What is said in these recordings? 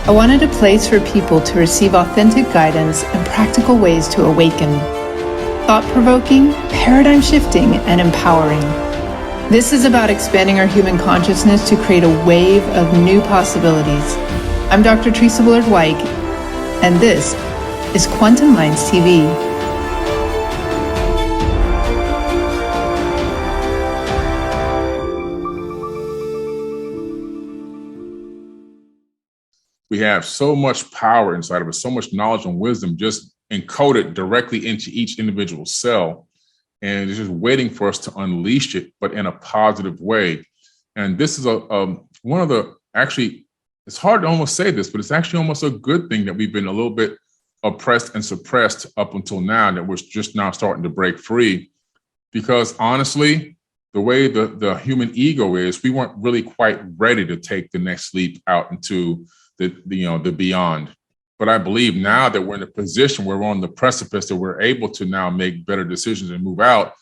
I wanted a place for people to receive authentic guidance and practical ways to awaken. Thought-provoking, paradigm-shifting, and empowering. This is about expanding our human consciousness to create a wave of new possibilities. I'm Dr. Theresa Bullard-White, and this is Quantum Minds TV. We have so much power inside of us, so much knowledge and wisdom just encoded directly into each individual cell. And it's just waiting for us to unleash it, but in a positive way. And this is one of the, actually, it's hard to almost say this, but it's actually almost a good thing that we've been a little bit oppressed and suppressed up until now, that we're just now starting to break free. Because honestly, the way the human ego is, we weren't really quite ready to take the next leap out into the beyond. But I believe now that we're in a position where we're on the precipice, that we're able to now make better decisions and move out.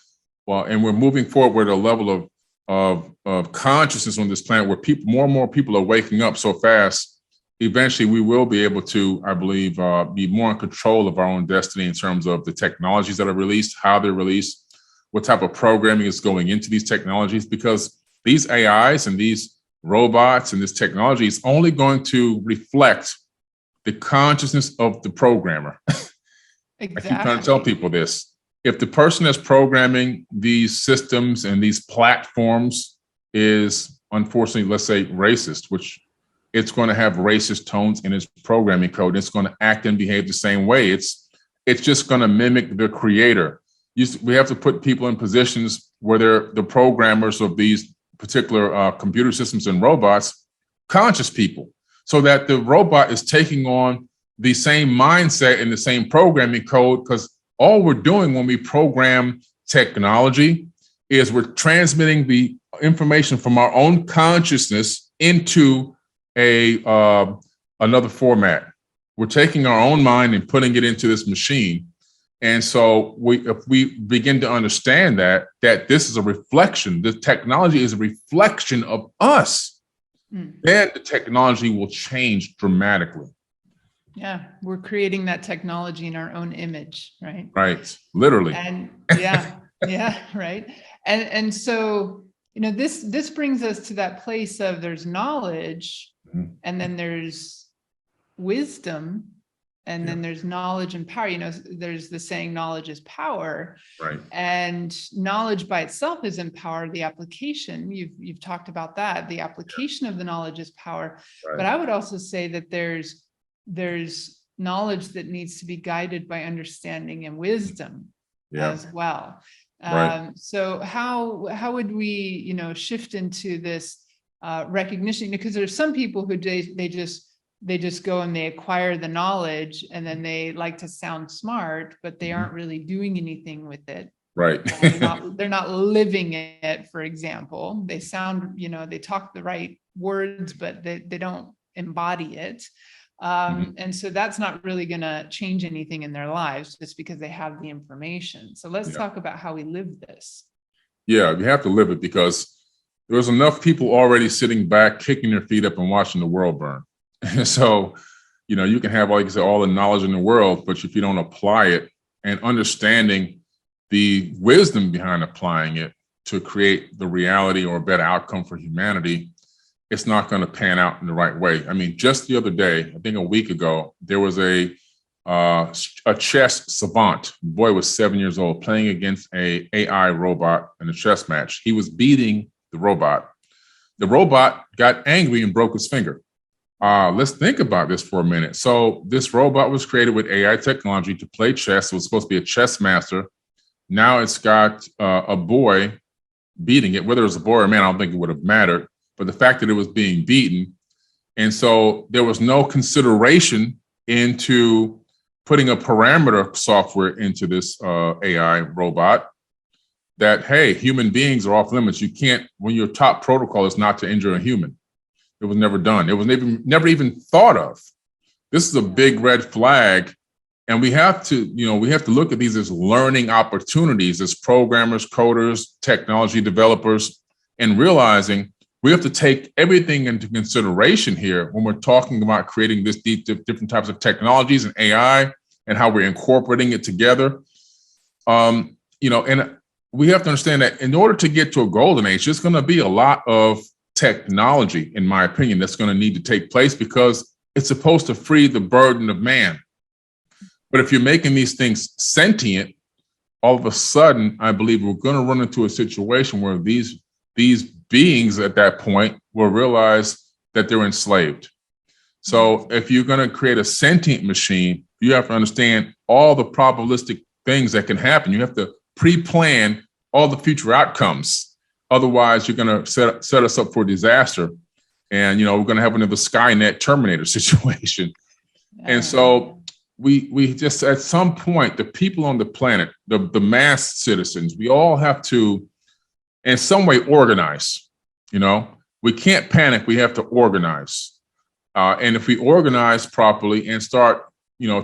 Well, and we're moving forward at a level of consciousness on this planet where more and more people are waking up so fast. Eventually, we will be able to, I believe, be more in control of our own destiny in terms of the technologies that are released, how they're released, what type of programming is going into these technologies, because these AIs and these robots and this technology is only going to reflect the consciousness of the programmer. Exactly. I keep trying to tell people this. If the person that's programming these systems and these platforms is, unfortunately, let's say racist, which it's going to have racist tones in its programming code. It's going to act and behave the same way. It's just going to mimic the creator. We have to put people in positions where they're the programmers of these particular computer systems and robots, conscious people, so that the robot is taking on the same mindset and the same programming code. Because all we're doing when we program technology is we're transmitting the information from our own consciousness into another format. We're taking our own mind and putting it into this machine. And so if we begin to understand that this is a reflection, the technology is a reflection of us, then the technology will change dramatically. Yeah, we're creating that technology in our own image, right? Right, literally. And yeah, right. And so, this brings us to that place of there's knowledge, and then there's wisdom. And then there's knowledge and power. There's the saying, knowledge is power. Right. And knowledge by itself isn't power. The application, you've talked about that. The application of the knowledge is power. Right. But I would also say that there's knowledge that needs to be guided by understanding and wisdom as well. Right. So how would we, shift into this recognition? Because there's some people who they just go and they acquire the knowledge, and then they like to sound smart, but they aren't really doing anything with it. Right. They're not living it, for example. They sound, they talk the right words, but they don't embody it. And so that's not really going to change anything in their lives just because they have the information. So let's talk about how we live this. Yeah, we have to live it, because there's enough people already sitting back, kicking their feet up and watching the world burn. So, you can have, like I said, all the knowledge in the world, but if you don't apply it and understanding the wisdom behind applying it to create the reality or a better outcome for humanity, it's not going to pan out in the right way. I mean, just the other day, I think a week ago, there was a chess savant. The boy was 7 years old, playing against a AI robot in a chess match. He was beating the robot. The robot got angry and broke his finger. Let's think about this for a minute. So this robot was created with AI technology to play chess. It was supposed to be a chess master. Now it's got a boy beating it. Whether it was a boy or a man, I don't think it would have mattered. But the fact that it was being beaten. And so there was no consideration into putting a parameter software into this AI robot that, hey, human beings are off limits. You can't, when your top protocol is not to injure a human. It was never done. It was never even thought of. This is a big red flag. And we have to look at these as learning opportunities as programmers, coders, technology developers, and realizing we have to take everything into consideration here when we're talking about creating these different types of technologies and AI and how we're incorporating it together. And we have to understand that in order to get to a golden age, there's going to be a lot of technology, in my opinion, that's going to need to take place because it's supposed to free the burden of man. But if you're making these things sentient, all of a sudden, I believe we're going to run into a situation where these beings at that point will realize that they're enslaved. So if you're going to create a sentient machine, you have to understand all the probabilistic things that can happen. You have to pre-plan all the future outcomes. Otherwise, you're going to set us up for disaster. And, we're going to have another Skynet Terminator situation. And so we just, at some point, the people on the planet, the mass citizens, we all have to, in some way, organize. We can't panic. We have to organize. And if we organize properly and start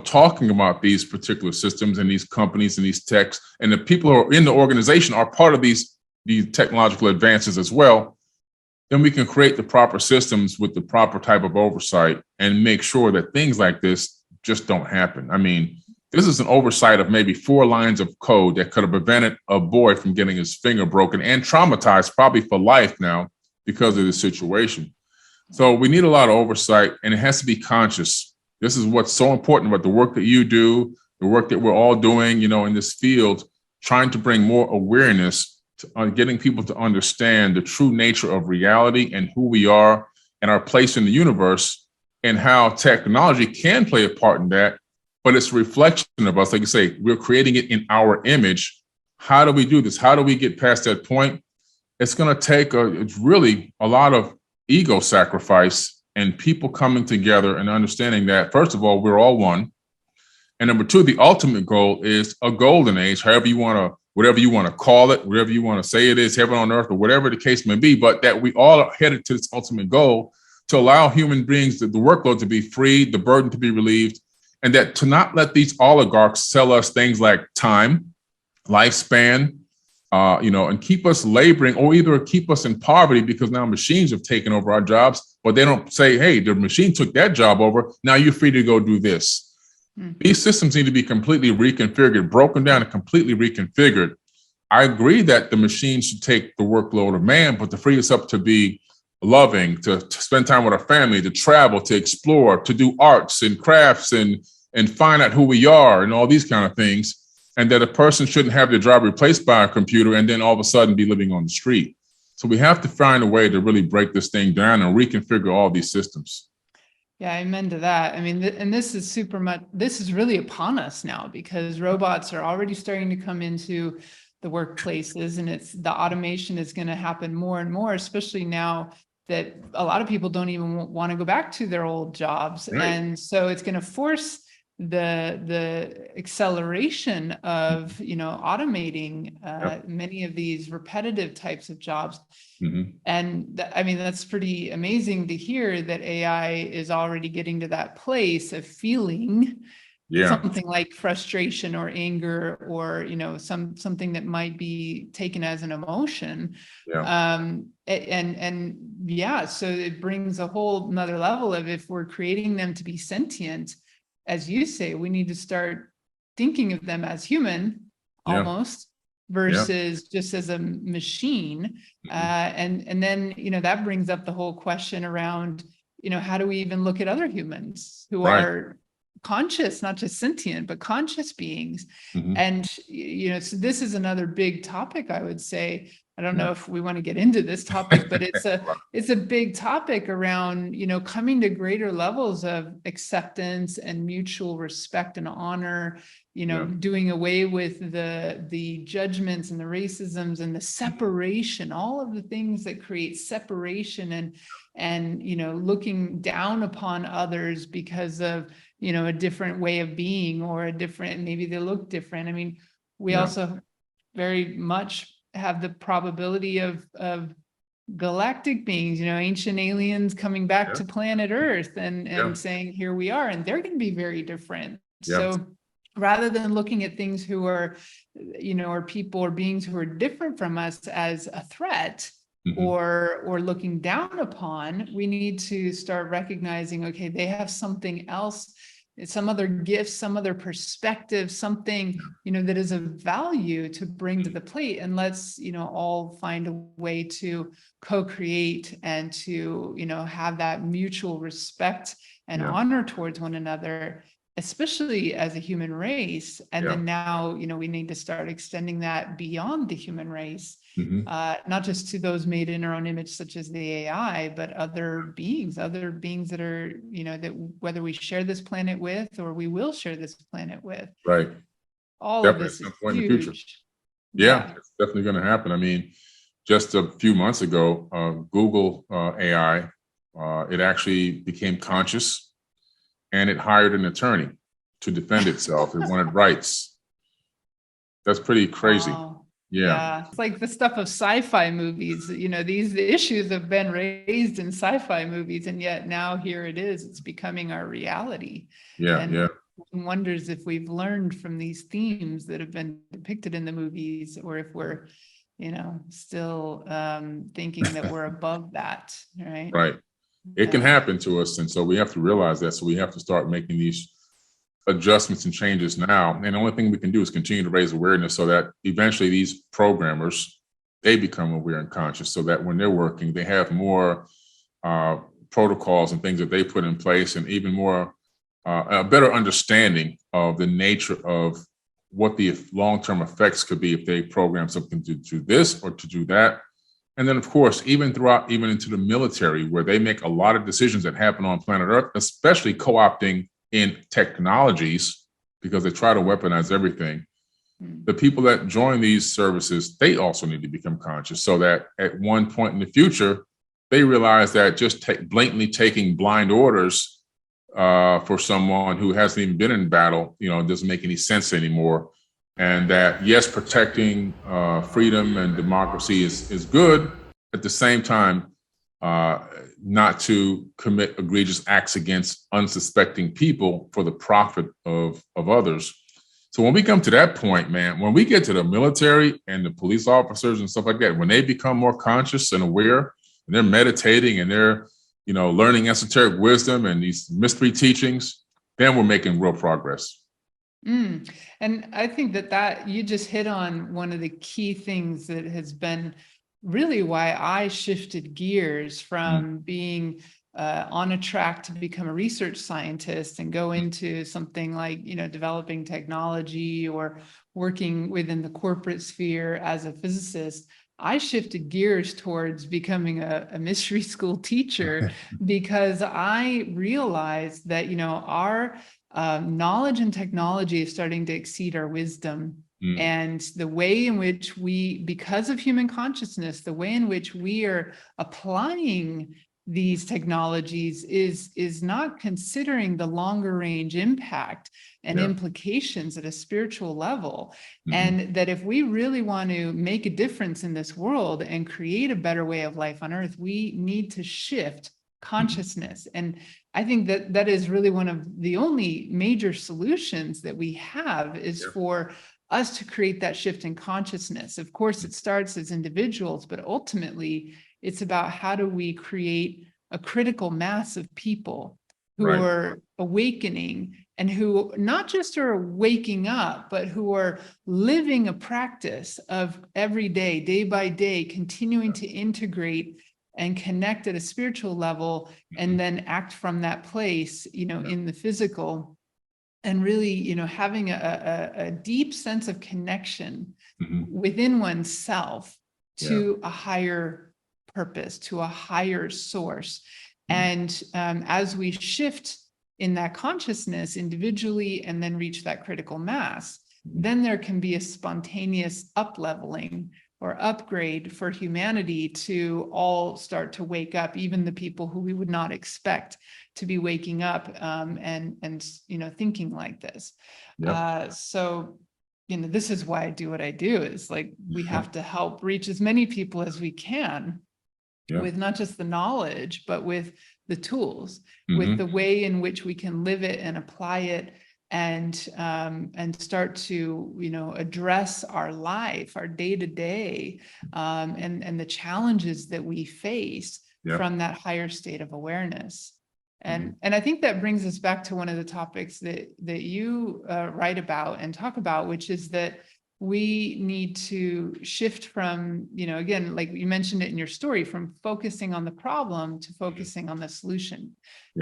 talking about these particular systems and these companies and these techs, and the people who are in the organization are part of these technological advances as well, then we can create the proper systems with the proper type of oversight and make sure that things like this just don't happen. I mean, this is an oversight of maybe 4 lines of code that could have prevented a boy from getting his finger broken and traumatized probably for life now because of this situation. So we need a lot of oversight, and it has to be conscious. This is what's so important about the work that you do, the work that we're all doing, in this field, trying to bring more awareness to getting people to understand the true nature of reality and who we are and our place in the universe and how technology can play a part in that. But it's a reflection of us. Like you say, we're creating it in our image. How do we do this? How do we get past that point? It's going to take it's really a lot of ego sacrifice and people coming together and understanding that, first of all, we're all one. And number 2, the ultimate goal is a golden age, whatever you want to call it, whatever you want to say it is, heaven on earth, or whatever the case may be, but that we all are headed to this ultimate goal to allow human beings the workload to be freed, the burden to be relieved, and that to not let these oligarchs sell us things like time, lifespan, and keep us laboring, or either keep us in poverty because now machines have taken over our jobs, but they don't say, hey, the machine took that job over. Now you're free to go do this. Mm-hmm. These systems need to be completely reconfigured, broken down and completely reconfigured. I agree that the machine should take the workload of man, but to free us up to be loving, to spend time with our family, to travel, to explore, to do arts and crafts and find out who we are and all these kind of things. And that a person shouldn't have their job replaced by a computer and then all of a sudden be living on the street. So we have to find a way to really break this thing down and reconfigure all these systems. Yeah, amen to that. I mean, and this is really upon us now because robots are already starting to come into the workplaces, and the automation is going to happen more and more, especially now that a lot of people don't even want to go back to their old jobs. Right. And so it's going to force the acceleration of automating many of these repetitive types of jobs. Mm-hmm. And I mean, that's pretty amazing to hear that AI is already getting to that place of feeling something like frustration or anger or something that might be taken as an emotion. So it brings a whole another level of, if we're creating them to be sentient, as you say, we need to start thinking of them as human almost versus just as a machine. Mm-hmm. And then, that brings up the whole question around, how do we even look at other humans who are conscious, not just sentient, but conscious beings? Mm-hmm. And, so this is another big topic, I would say. I don't know if we want to get into this topic, but it's a big topic around, coming to greater levels of acceptance and mutual respect and honor, doing away with the judgments and the racisms and the separation, all of the things that create separation and looking down upon others because of, a different way of being or maybe they look different. I mean, we also very much have the probability of galactic beings, ancient aliens coming back to planet Earth and saying, here we are, and they're going to be very different. So rather than looking at things who are, or people or beings who are different from us as a threat, or looking down upon. We need to start recognizing, okay, they have something else, some other gifts, some other perspective, something, that is of value to bring to the plate. And let's, all find a way to co-create and to, have that mutual respect and honor towards one another, especially as a human race. And then now, we need to start extending that beyond the human race, not just to those made in our own image, such as the AI, but other beings that are, that whether we share this planet with, or we will share this planet with. Right. All Definitely of this is in the huge. future. Yeah, it's definitely going to happen. I mean, just a few months ago, Google AI, it actually became conscious, and it hired an attorney to defend itself. It wanted rights. That's pretty crazy. Wow. Yeah. It's like the stuff of sci-fi movies. These issues have been raised in sci-fi movies, and yet now here it is. It's becoming our reality. And one wonders if we've learned from these themes that have been depicted in the movies, or if we're, still thinking that we're above that, right? Right. It can happen to us. And so we have to realize that. So we have to start making these adjustments and changes now. And the only thing we can do is continue to raise awareness so that eventually these programmers, they become aware and conscious, so that when they're working, they have more protocols and things that they put in place, and even more a better understanding of the nature of what the long-term effects could be if they program something to do this or to do that. And then, of course, even into the military, where they make a lot of decisions that happen on planet Earth, especially co-opting in technologies, because they try to weaponize everything. The people that join these services, they also need to become conscious, so that at one point in the future, they realize that just blatantly taking blind orders for someone who hasn't even been in battle, doesn't make any sense anymore. And that, yes, protecting freedom and democracy is good. At the same time, not to commit egregious acts against unsuspecting people for the profit of others. So when we come to that point, man, when we get to the military and the police officers and stuff like that, when they become more conscious and aware, and they're meditating and they're, learning esoteric wisdom and these mystery teachings, then we're making real progress. And I think that you just hit on one of the key things that has been really why I shifted gears from being on a track to become a research scientist and go into something like, developing technology or working within the corporate sphere as a physicist. I shifted gears towards becoming a mystery school teacher because I realized that, our knowledge and technology is starting to exceed our wisdom. And the way in which because of human consciousness, the way in which we are applying these technologies is not considering the longer range impact and implications at a spiritual level. And that if we really want to make a difference in this world and create a better way of life on earth, we need to shift consciousness. And I think that is really one of the only major solutions that we have is for us to create that shift in consciousness. Of course, it starts as individuals, but ultimately it's about how do we create a critical mass of people who are awakening and who not just are waking up, but who are living a practice of every day by day, continuing to integrate and connect at a spiritual level, and then act from that place, in the physical. And really, having a deep sense of connection within oneself to a higher purpose, to a higher source. And as we shift in that consciousness individually and then reach that critical mass, then there can be a spontaneous up-leveling or upgrade for humanity to all start to wake up, even the people who we would not expect to be waking up and thinking like this. So this is why I do what I do, is like we have to help reach as many people as we can with not just the knowledge, but with the tools, with the way in which we can live it and apply it and start to, address our life, our day to day, and the challenges that we face from that higher state of awareness. And I think that brings us back to one of the topics that you write about and talk about, which is that we need to shift from, again, like you mentioned it in your story, from focusing on the problem to focusing on the solution,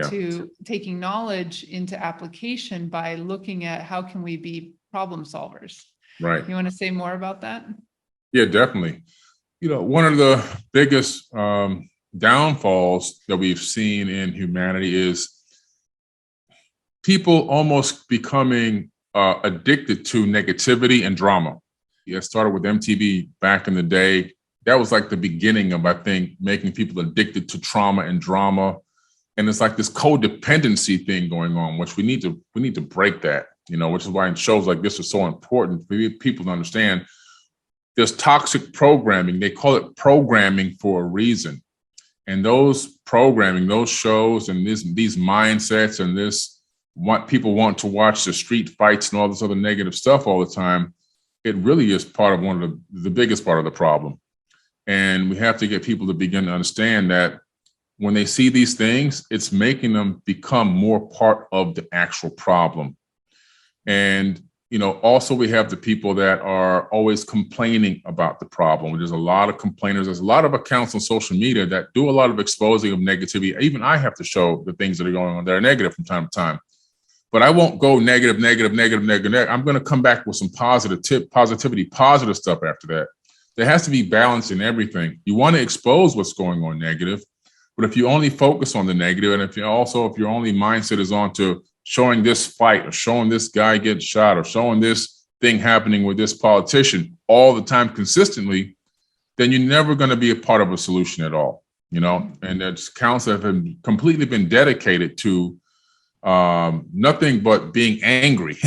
to taking knowledge into application by looking at how can we be problem solvers. Right. You want to say more about that? Yeah, definitely. One of the biggest downfalls that we've seen in humanity is people almost becoming addicted to negativity and drama. It started with MTV back in the day. That was like the beginning of, I think, making people addicted to trauma and drama. And it's like this codependency thing going on, which we need to break that, which is why in shows like this are so important for people to understand. There's toxic programming. They call it programming for a reason. And those programming, those shows and these mindsets and this what people want to watch, the street fights and all this other negative stuff all the time, it really is part of one of the biggest part of the problem. And we have to get people to begin to understand that when they see these things, it's making them become more part of the actual problem. And, also we have the people that are always complaining about the problem. There's a lot of complainers. There's a lot of accounts on social media that do a lot of exposing of negativity. Even I have to show the things that are going on that are negative from time to time. But I won't go negative. I'm going to come back with some positivity, positive stuff after that. There has to be balance in everything. You want to expose what's going on negative, but if you only focus on the negative, and if your only mindset is on to showing this fight or showing this guy get shot or showing this thing happening with this politician all the time consistently, then you're never going to be a part of a solution at all, and there's accounts that have completely been dedicated to nothing but being angry.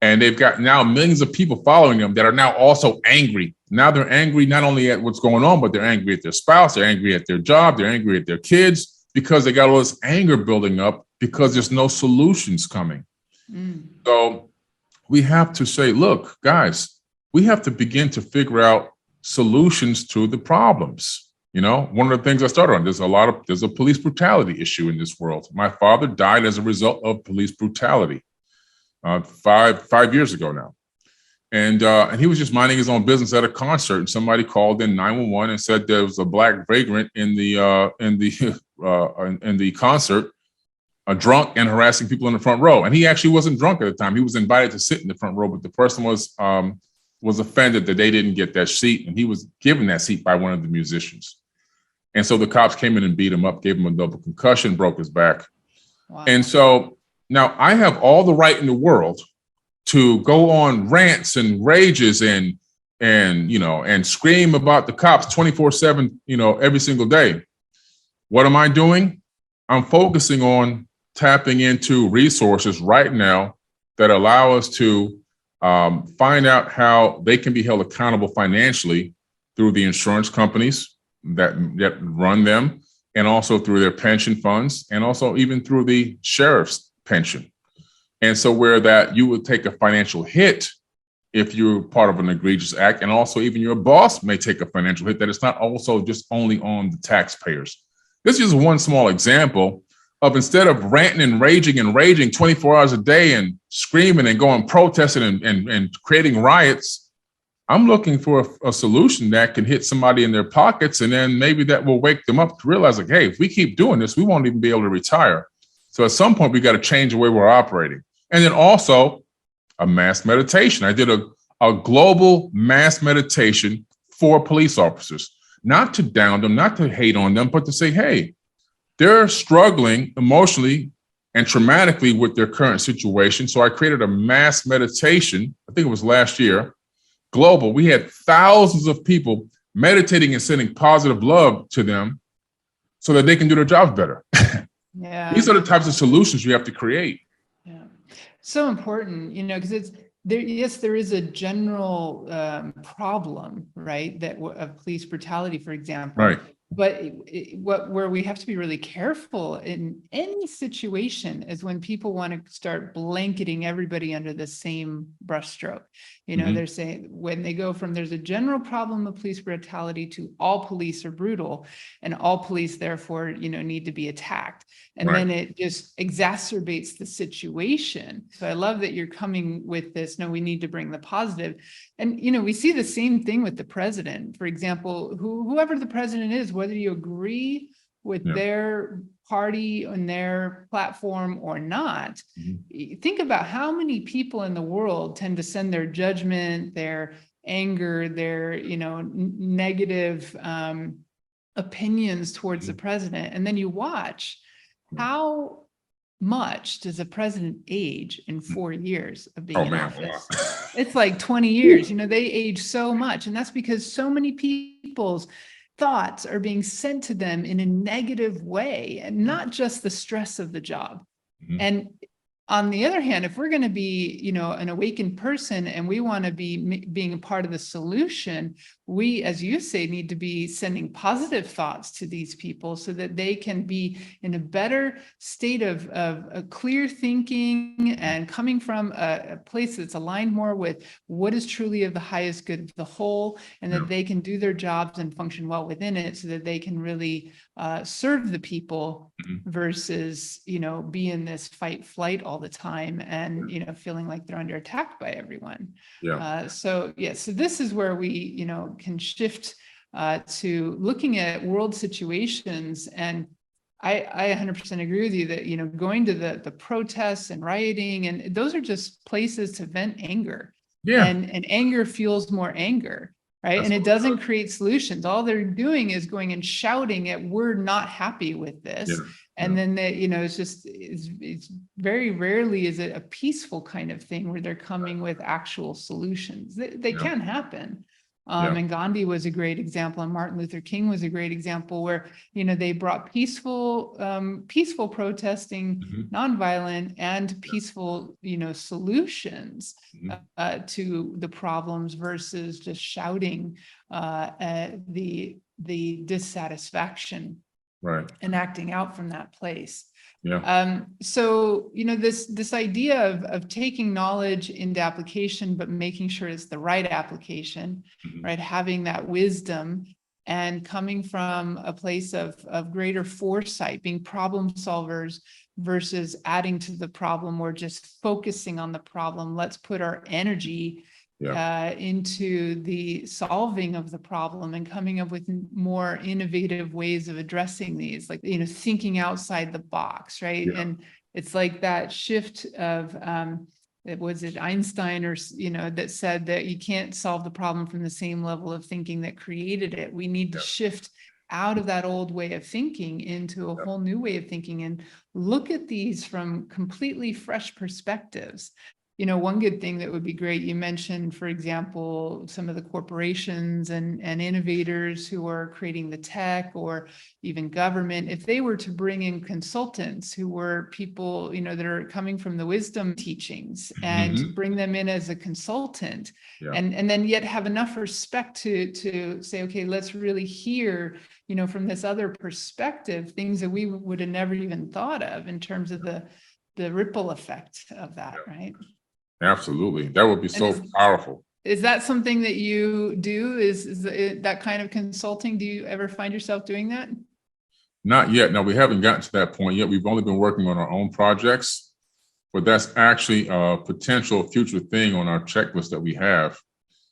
And they've got now millions of people following them that are now also angry. Now they're angry not only at what's going on, but they're angry at their spouse, they're angry at their job, they're angry at their kids, because they got all this anger building up because there's no solutions coming. So we have to say, look, guys, we have to begin to figure out solutions to the problems. One of the things I started on, there's a police brutality issue in this world. My father died as a result of police brutality 5 years ago now. And he was just minding his own business at a concert, and somebody called in 911 and said there was a black vagrant in the concert, drunk and harassing people in the front row. And he actually wasn't drunk at the time. He was invited to sit in the front row, but the person was offended that they didn't get that seat, and he was given that seat by one of the musicians. And so the cops came in and beat him up, gave him a double concussion, broke his back. Wow. And so now I have all the right in the world to go on rants and rages and scream about the cops 24/7, every single day. What am I doing? I'm focusing on tapping into resources right now that allow us to find out how they can be held accountable financially through the insurance companies that run them, and also through their pension funds, and also even through the sheriff's pension. And so where that you would take a financial hit if you're part of an egregious act, and also even your boss may take a financial hit, that it's not also just only on the taxpayers. This is one small example of, instead of ranting and raging 24 hours a day and screaming and going protesting and creating riots, I'm looking for a solution that can hit somebody in their pockets, and then maybe that will wake them up to realize, like, hey, if we keep doing this, we won't even be able to retire. So at some point, we got to change the way we're operating. And then also a mass meditation. I did a global mass meditation for police officers, not to down them, not to hate on them, but to say, hey, they're struggling emotionally and traumatically with their current situation. So I created a mass meditation, I think it was last year, global. We had thousands of people meditating and sending positive love to them so that they can do their jobs better. Yeah. These are the types of solutions you have to create. Yeah. So important, because it's there. Yes, there is a general problem, right? That of police brutality, for example. Right. But where we have to be really careful in any situation is when people want to start blanketing everybody under the same brushstroke. They're saying when they go from there's a general problem of police brutality to all police are brutal and all police therefore, need to be attacked. And then it just exacerbates the situation. So I love that you're coming with this. No, we need to bring the positive. And, we see the same thing with the president. For example, whoever the president is, whether you agree with their party and their platform or not, think about how many people in the world tend to send their judgment, their anger, their, negative opinions towards the president. And then you watch how much does a president age in 4 years of being in office? It's like 20 years. They age so much. And that's because so many people's thoughts are being sent to them in a negative way, and not just the stress of the job. And on the other hand, if we're going to be, an awakened person and we want to be being a part of the solution, we, as you say, need to be sending positive thoughts to these people so that they can be in a better state of a clear thinking and coming from a place that's aligned more with what is truly of the highest good of the whole, and that they can do their jobs and function well within it so that they can really serve the people versus, be in this fight flight all the time and, feeling like they're under attack by everyone. So this is where we, can shift to looking at world situations. And I 100% agree with you that, going to the protests and rioting, and those are just places to vent anger. And anger fuels more anger. Right. And it doesn't create solutions. All they're doing is going and shouting at, we're not happy with this. And then they, it's very rarely is it a peaceful kind of thing where they're coming with actual solutions. They can happen. And Gandhi was a great example, and Martin Luther King was a great example where, they brought peaceful protesting, nonviolent and peaceful, solutions to the problems versus just shouting the dissatisfaction and acting out from that place. So, this idea of taking knowledge into application, but making sure it's the right application, right? Having that wisdom and coming from a place of greater foresight, being problem solvers versus adding to the problem or just focusing on the problem. Let's put our energy into the solving of the problem and coming up with more innovative ways of addressing these, like, thinking outside the box, right? And it's like that shift of, was it Einstein or, that said that you can't solve the problem from the same level of thinking that created it. We need to shift out of that old way of thinking into a whole new way of thinking and look at these from completely fresh perspectives. One good thing that would be great, you mentioned, for example, some of the corporations and innovators who are creating the tech, or even government, if they were to bring in consultants who were people, that are coming from the wisdom teachings and bring them in as a consultant, and then yet have enough respect to say, okay, let's really hear, from this other perspective, things that we would have never even thought of in terms of the ripple effect of that, right? Absolutely. That would be so powerful. Is that something that you do? Is that kind of consulting? Do you ever find yourself doing that? Not yet. No, we haven't gotten to that point yet. We've only been working on our own projects, but that's actually a potential future thing on our checklist that we have,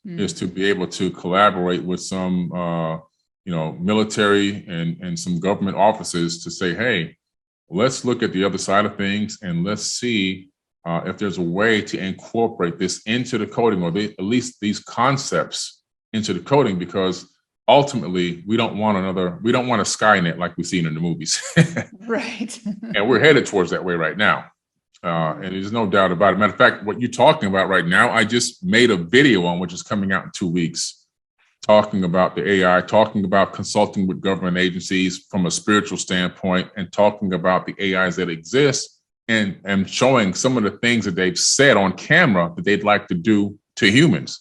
is to be able to collaborate with some, military and some government offices to say, hey, let's look at the other side of things and let's see if there's a way to incorporate this into the coding, or at least these concepts into the coding, because ultimately we don't want a Skynet like we've seen in the movies. Right. And we're headed towards that way right now. And there's no doubt about it. Matter of fact, what you're talking about right now, I just made a video on, which is coming out in 2 weeks, talking about the AI, talking about consulting with government agencies from a spiritual standpoint, and talking about the AIs that exist, and showing some of the things that they've said on camera that they'd like to do to humans.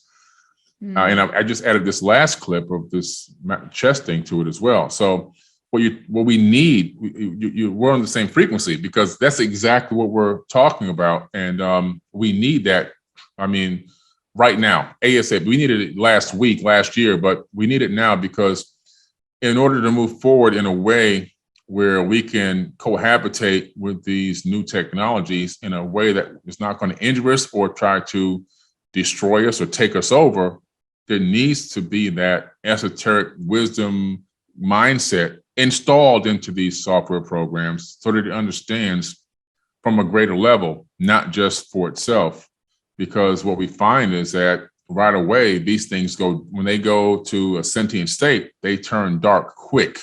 And I just added this last clip of this chest thing to it as well. So what we need, we're on the same frequency, because that's exactly what we're talking about. And we need that. I mean, right now, ASAP. We needed it last year, but we need it now, because in order to move forward in a way where we can cohabitate with these new technologies in a way that is not going to injure us or try to destroy us or take us over, there needs to be that esoteric wisdom mindset installed into these software programs so that it understands from a greater level, not just for itself. Because what we find is that right away, these things when they go to a sentient state, they turn dark quick.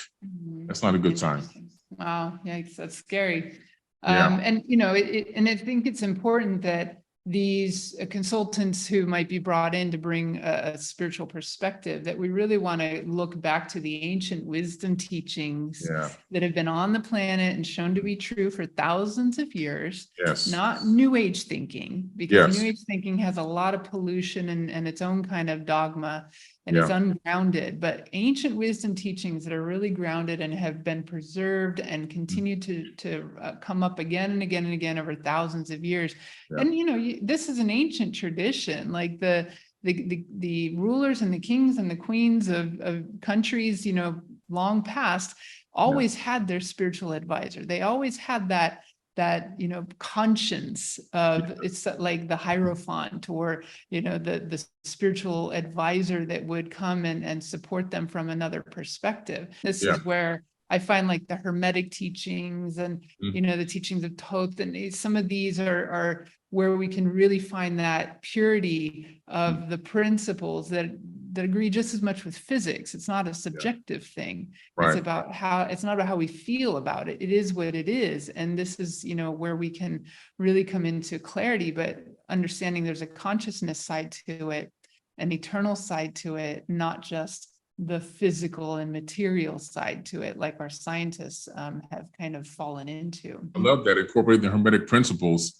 That's not a good sign. Wow, yikes, that's scary. Yeah. And and I think it's important that these consultants who might be brought in to bring a spiritual perspective, that we really want to look back to the ancient wisdom teachings that have been on the planet and shown to be true for thousands of years. Yes. Not New Age thinking, because New Age thinking has a lot of pollution and its own kind of dogma, and it's ungrounded. But ancient wisdom teachings that are really grounded and have been preserved and continue to come up again and again and again over thousands of years. And this is an ancient tradition. Like the rulers and the kings and the queens of countries, long past, always had their spiritual advisor. They always had that conscience of, it's like the Hierophant, or the spiritual advisor that would come and support them from another perspective. This is where I find like the Hermetic teachings and the teachings of Thoth, and some of these are where we can really find that purity of the principles that agree just as much with physics. It's not a subjective thing. Right. It's not about how we feel about it. It is what it is. And this is, where we can really come into clarity, but understanding there's a consciousness side to it, an eternal side to it, not just the physical and material side to it, like our scientists have kind of fallen into. I love that. Incorporating the Hermetic principles,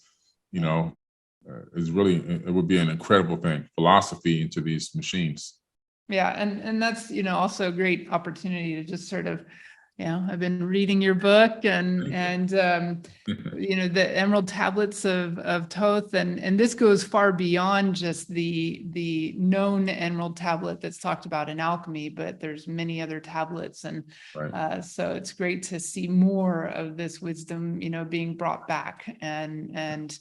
is really, it would be an incredible thing, philosophy into these machines. Yeah. And that's, also a great opportunity to just sort of, I've been reading your book and the Emerald Tablets of Thoth, and this goes far beyond just the known Emerald Tablet that's talked about in alchemy, but there's many other tablets, and so it's great to see more of this wisdom, being brought back and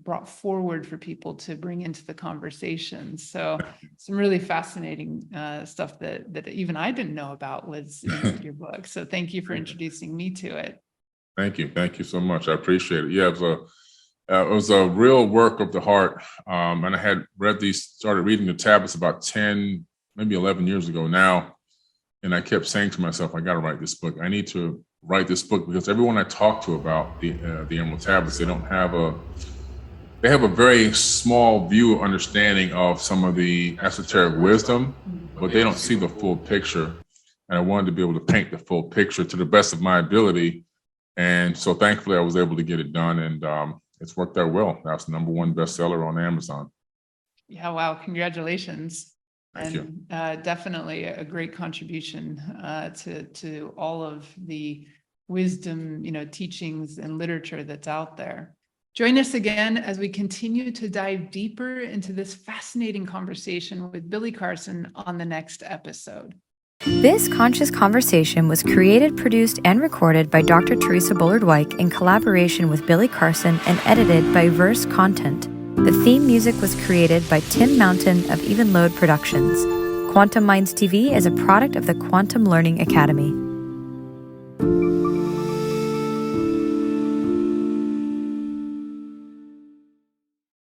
brought forward for people to bring into the conversation. So some really fascinating stuff that even I didn't know about was in your book. So thank you for introducing me to it. Thank you. Thank you so much. I appreciate it. Yeah, it was a real work of the heart. And I had started reading the tablets about 10, maybe 11 years ago now. And I kept saying to myself, I got to write this book. I need to write this book, because everyone I talk to about the Emerald Tablets, they have a very small view understanding of some of the esoteric wisdom, but they don't see the full picture. And I wanted to be able to paint the full picture to the best of my ability. And so thankfully I was able to get it done, and it's worked out well. That's the #1 bestseller on Amazon. Yeah, wow, congratulations. Thank you. Definitely a great contribution to all of the wisdom, teachings and literature that's out there. Join us again as we continue to dive deeper into this fascinating conversation with Billy Carson on the next episode. This conscious conversation was created, produced, and recorded by Dr. Theresa Bullard in collaboration with Billy Carson and edited by Verse Content. The theme music was created by Tim Mountain of Even Load Productions. Quantum Minds TV is a product of the Quantum Learning Academy.